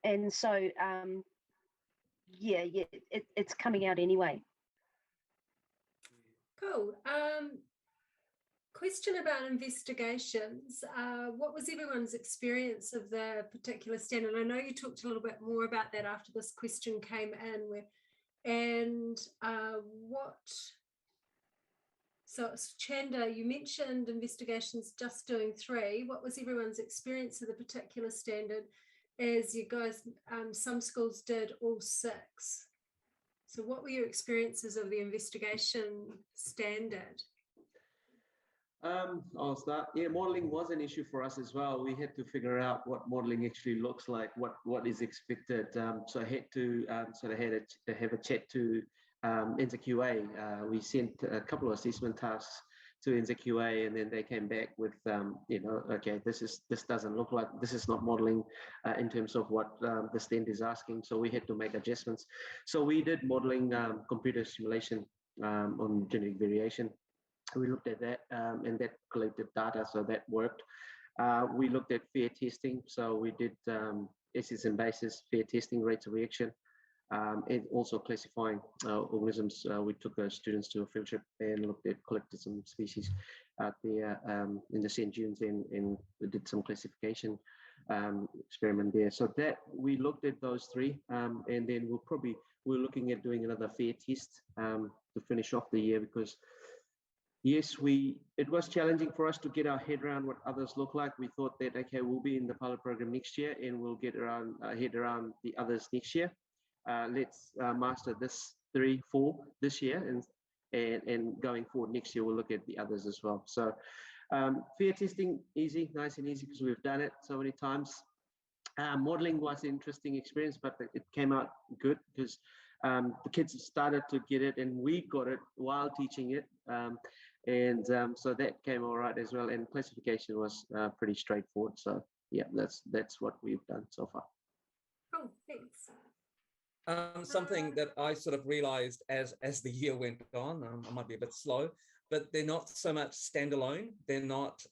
And so, yeah, it's coming out anyway. Cool. Question about investigations. What was everyone's experience of the particular standard? I know you talked a little bit more about that after this question came in. So Chandar, you mentioned investigations just doing 3. What was everyone's experience of the particular standard as you guys, some schools did all 6? So what were your experiences of the investigation standard? I'll start. Yeah, modeling was an issue for us as well. We had to figure out what modeling actually looks like, what is expected. So I had to sort of have a chat to NCEA. We sent a couple of assessment tasks to NCEA, and then they came back with, you know, okay, this doesn't look like, this is not modeling in terms of what the standard is asking. So we had to make adjustments. So we did modeling computer simulation on genetic variation. We looked at that and that collected data, so that worked. We looked at fair testing, so we did essays and basis, fair testing, rates of reaction, and also classifying organisms. We took students to a field trip and collected some species out there in the sand dunes, and we did some classification experiment there. So that we looked at those 3, and then we're looking at doing another fair test to finish off the year, because yes, it was challenging for us to get our head around what others look like. We thought that, okay, we'll be in the pilot program next year and we'll get our head around the others next year. Let's master this 3, 4 this year, and going forward next year, we'll look at the others as well. So fair testing, easy, nice and easy, because we've done it so many times. Modeling was an interesting experience, but it came out good because the kids started to get it, and we got it while teaching it. So that came all right as well. And classification was pretty straightforward. So yeah, that's what we've done so far. Oh, thanks. Something that I sort of realized as the year went on, I might be a bit slow, but they're not so much standalone. They're not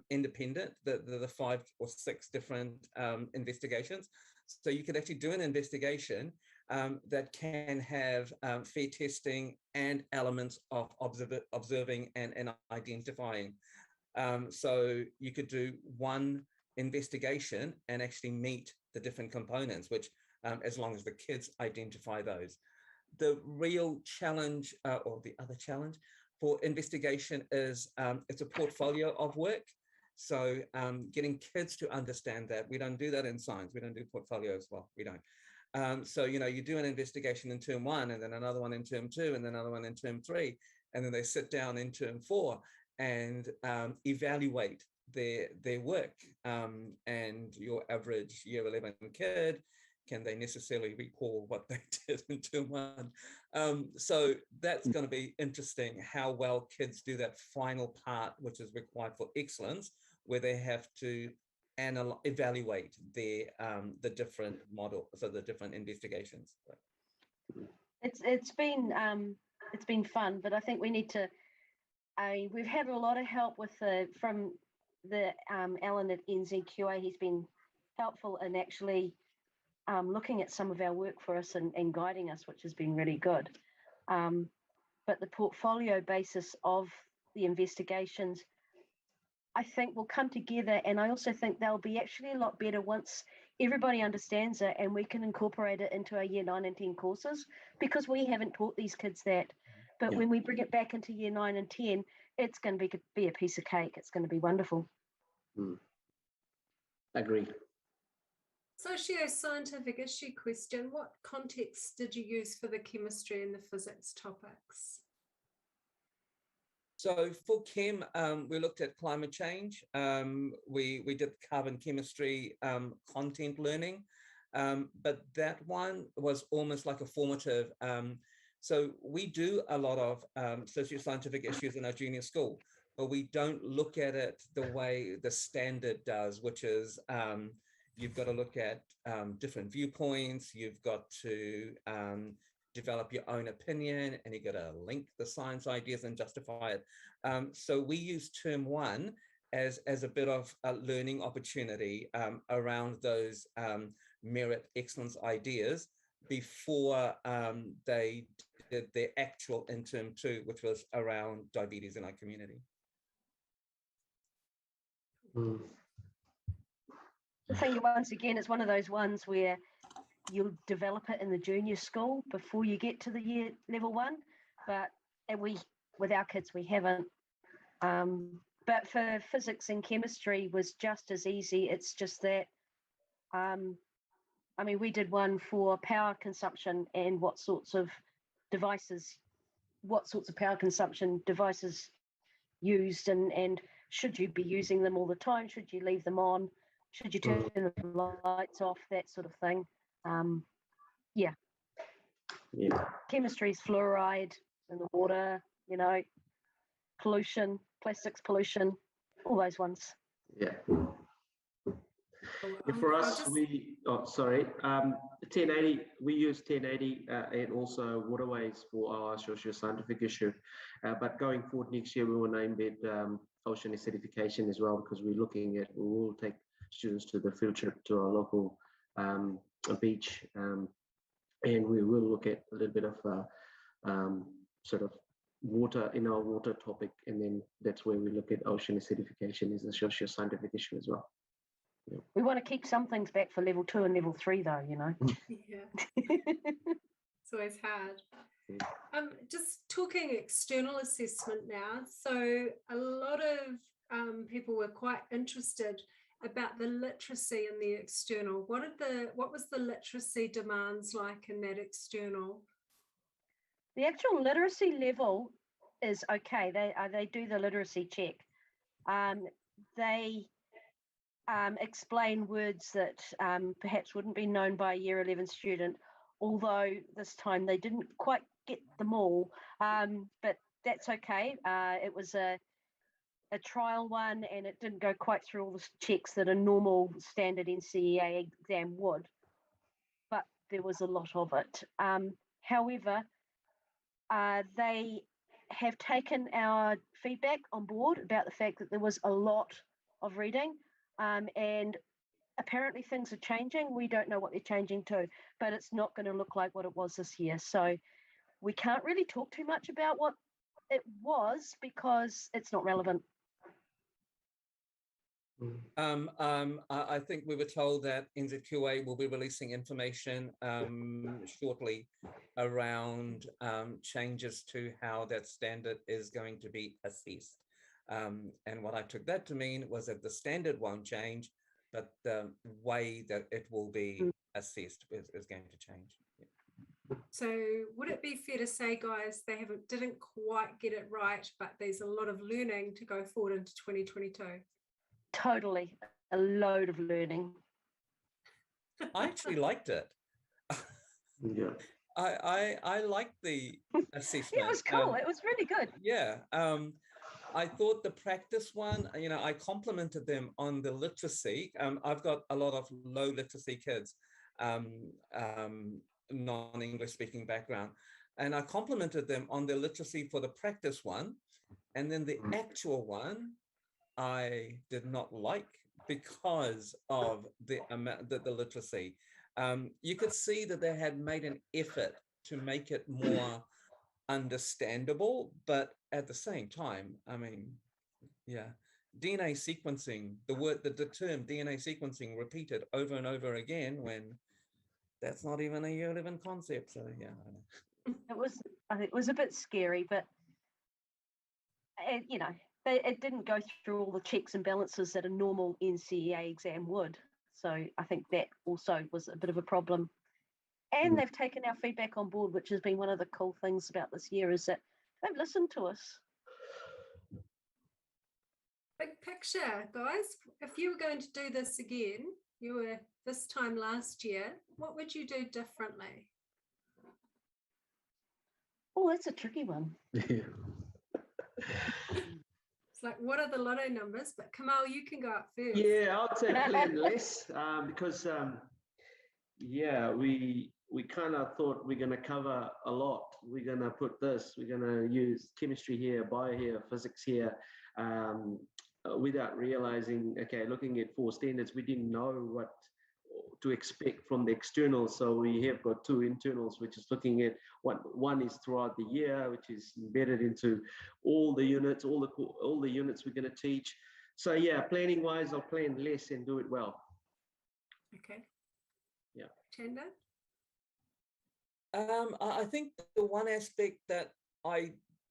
independent, the 5 or 6 different investigations. So you could actually do an investigation that can have fair testing and elements of observing and identifying. So you could do one investigation and actually meet the different components, which as long as the kids identify those. The real challenge, or the other challenge for investigation is it's a portfolio of work. So getting kids to understand that. We don't do that in science. We don't do portfolios. Well, we don't. So, you know, you do an investigation in term 1, and then another one in term 2, and then another one in term 3, and then they sit down in term 4. and evaluate their work. And your average year 11 kid, can they necessarily recall what they did in term 1? So that's going to be interesting, how well kids do that final part, which is required for excellence, where they have to evaluate the different model, so the different investigations. It's been fun, but I think we need to. We've had a lot of help with from Alan at NZQA. He's been helpful in actually looking at some of our work for us and guiding us, which has been really good. But the portfolio basis of the investigations, I think, will come together, and I also think they'll be actually a lot better once everybody understands it and we can incorporate it into our year 9 and 10 courses, because we haven't taught these kids that. But when we bring it back into year 9 and 10, it's going to be a piece of cake. It's going to be wonderful. Agree. Socio-scientific issue question. What context did you use for the chemistry and the physics topics? So for chem, we looked at climate change. We did carbon chemistry content learning, but that one was almost like a formative. So we do a lot of socio-scientific issues in our junior school, but we don't look at it the way the standard does, which is you've got to look at different viewpoints, you've got to develop your own opinion, and you've got to link the science ideas and justify it. So we use term 1 as a bit of a learning opportunity around those merit excellence ideas before they did their actual in term 2, which was around diabetes in our community. I think once again, it's one of those ones where you'll develop it in the junior school before you get to the year level 1, but with our kids, we haven't. But for physics and chemistry was just as easy. It's just that, I mean, we did one for power consumption and what sorts of power consumption devices used, and should you be using them all the time? Should you leave them on? Should you turn the lights off? That sort of thing. Yeah. Chemistry is fluoride in the water, pollution, plastics pollution, all those ones. Yeah. For us, 1080, we use 1080 and also waterways for our socio-scientific issue. But going forward next year, we will name it ocean acidification as well, because we will take students to the field trip to our local beach, and we will look at a little bit of sort of water in our water topic, and then that's where we look at ocean acidification as a socio-scientific issue as well. Yeah. We want to keep some things back for level 2 and level 3 though, Yeah. It's always hard. Just talking external assessment now. So a lot of people were quite interested about the literacy in the external. What was the literacy demands like in that external? The actual literacy level is okay. They do the literacy check. They explain words that perhaps wouldn't be known by a year 11 student, although this time they didn't quite get them all, but that's okay. It was a trial one, and it didn't go quite through all the checks that a normal standard NCEA exam would, but there was a lot of it. However, they have taken our feedback on board about the fact that there was a lot of reading, and apparently things are changing. We don't know what they're changing to, but it's not going to look like what it was this year. So we can't really talk too much about what it was because it's not relevant. I think we were told that NZQA will be releasing information shortly around changes to how that standard is going to be assessed. And what I took that to mean was that the standard won't change, but the way that it will be assessed is going to change. So would it be fair to say, guys, they didn't quite get it right, but there's a lot of learning to go forward into 2022? Totally, a load of learning. I actually liked it. Yeah. I liked the assessment. It was cool. It was really good. Yeah. I thought the practice one, I complimented them on the literacy. I've got a lot of low literacy kids, non-English speaking background, and I complimented them on the literacy for the practice one. And then the actual one, I did not like because of the amount, the literacy. You could see that they had made an effort to make it more understandable, but at the same time, I mean, yeah, DNA sequencing, the term DNA sequencing repeated over and over again when that's not even a year 11 concept. So yeah, I don't know. I think it was a bit scary, but it didn't go through all the checks and balances that a normal NCEA exam would. So I think that also was a bit of a problem. And they've taken our feedback on board, which has been one of the cool things about this year, is that they've listened to us. Big picture, guys. If you were going to do this again, you were this time last year, what would you do differently? Oh, that's a tricky one. Yeah. It's like, what are the lotto numbers? But Kamal, you can go up first. Yeah, I'd say plan less because, we kind of thought we're going to cover a lot. We're going to put this, we're going to use chemistry here, bio here, physics here, without realizing, okay, looking at 4 standards, we didn't know what to expect from the externals. So we have got 2 internals, which is looking at one is throughout the year, which is embedded into all the units, all the units we're going to teach. So yeah, planning wise, I'll plan less and do it well. Okay. Yeah. Chandar? I think the one aspect that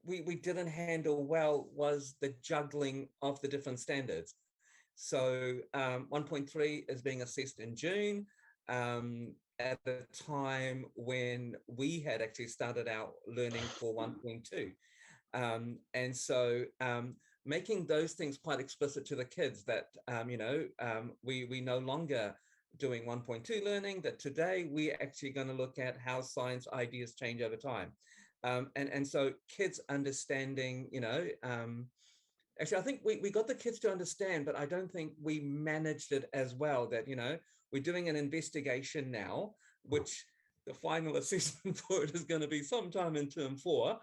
we didn't handle well was the juggling of the different standards. So 1.3 is being assessed in June at the time when we had actually started our learning for 1.2. And so making those things quite explicit to the kids that, we no longer doing 1.2 learning, that today we're actually going to look at how science ideas change over time. And so kids understanding, actually, I think we got the kids to understand, but I don't think we managed it as well that, we're doing an investigation now, which the final assessment for it is going to be sometime in term 4,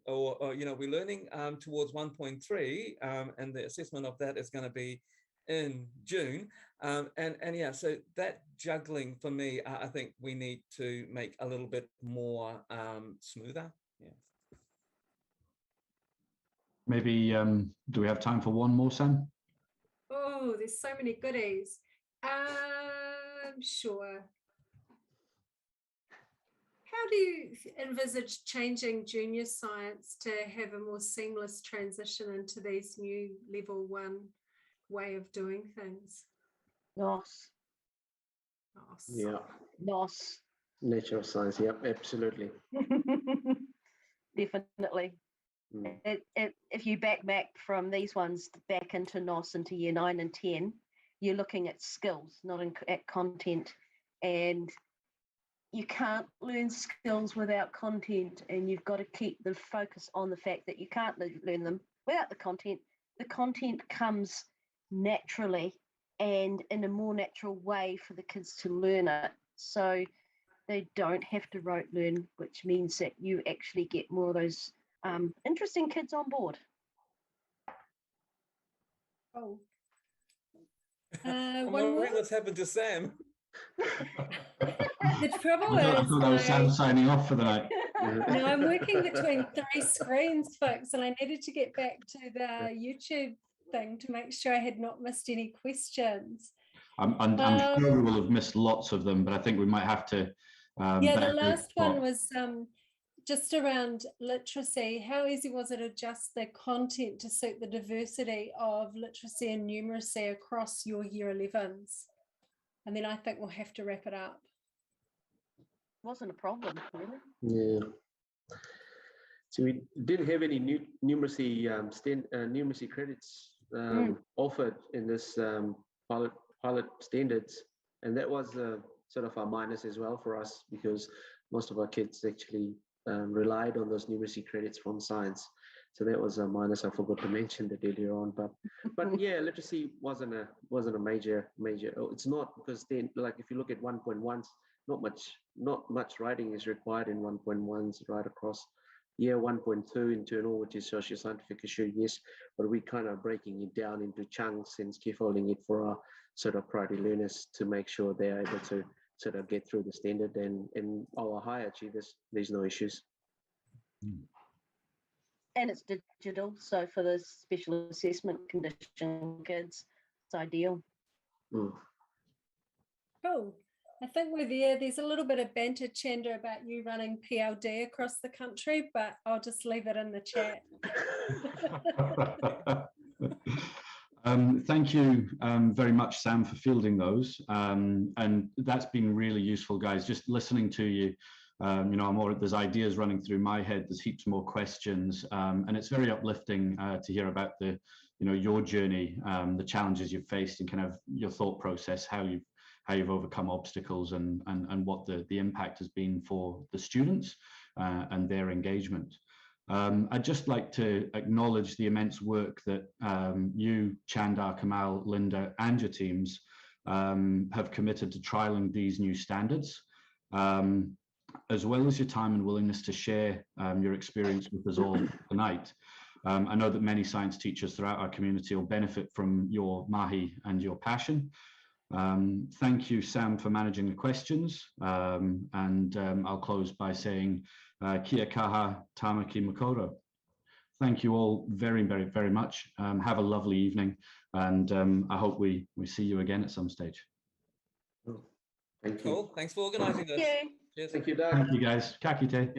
or we're learning towards 1.3, and the assessment of that is going to be in June. And yeah, so that juggling for me, I think we need to make a little bit more smoother. Yeah. Maybe, do we have time for one more, Sam? Oh, there's so many goodies. Sure. How do you envisage changing junior science to have a more seamless transition into these new level 1 way of doing things? NOS. Yeah. NOS. Natural science. Yep, absolutely. Definitely. If you back from these ones back into NOS into year 9 and 10, you're looking at skills, not at content. And you can't learn skills without content, and you've got to keep the focus on the fact that you can't learn them without the content. The content comes naturally and in a more natural way for the kids to learn it. So they don't have to rote learn, which means that you actually get more of those interesting kids on board. Oh. I'm One wondering more? what's happened to Sam. The trouble I is, thought that was Sam signing off for the night. no, I'm working between 3 screens, folks, and I needed to get back to the YouTube thing to make sure I had not missed any questions. I'm sure we will have missed lots of them, but I think we might have to. Yeah, the last one was just around literacy. How easy was it to adjust the content to suit the diversity of literacy and numeracy across your year 11s? And then I think we'll have to wrap it up. wasn't a problem, really. Yeah. So we didn't have any numeracy numeracy credits offered in this pilot standards, and that was sort of a minus as well for us, because most of our kids actually relied on those numeracy credits from science. So that was a minus. I forgot to mention that earlier on, but yeah, literacy wasn't a major. It's not, because then, like, if you look at 1.1s, not much writing is required in 1.1s right across. Year 1.2 internal, which is social scientific issue, yes, but we kind of breaking it down into chunks and scaffolding it for our sort of priority learners to make sure they're able to sort of get through the standard, and our high achievers, there's no issues. And it's digital, so for the special assessment condition kids, it's ideal. Cool. I think we're there. There's a little bit of banter, Chandar, about you running PLD across the country, but I'll just leave it in the chat. Thank you very much, Sam, for fielding those. And that's been really useful, guys. Just listening to you, you know, there's ideas running through my head. There's heaps more questions, and it's very uplifting to hear about the, you know, your journey, the challenges you've faced, and kind of your thought process, how you've overcome obstacles, and what the impact has been for the students and their engagement. I'd just like to acknowledge the immense work that you, Chandar, Kamal, Linda, and your teams have committed to trialing these new standards, as well as your time and willingness to share your experience with us all tonight. I know that many science teachers throughout our community will benefit from your mahi and your passion. Thank you, Sam, for managing the questions. And I'll close by saying, kia kaha tamaki makoro. Thank you all very, very, very much. Have a lovely evening, and I hope we see you again at some stage. Thank you. Cool. Thanks for organising this. Thank you. Cheers. Thank you, Doug. Thank you, guys. Ka kite.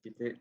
Kite.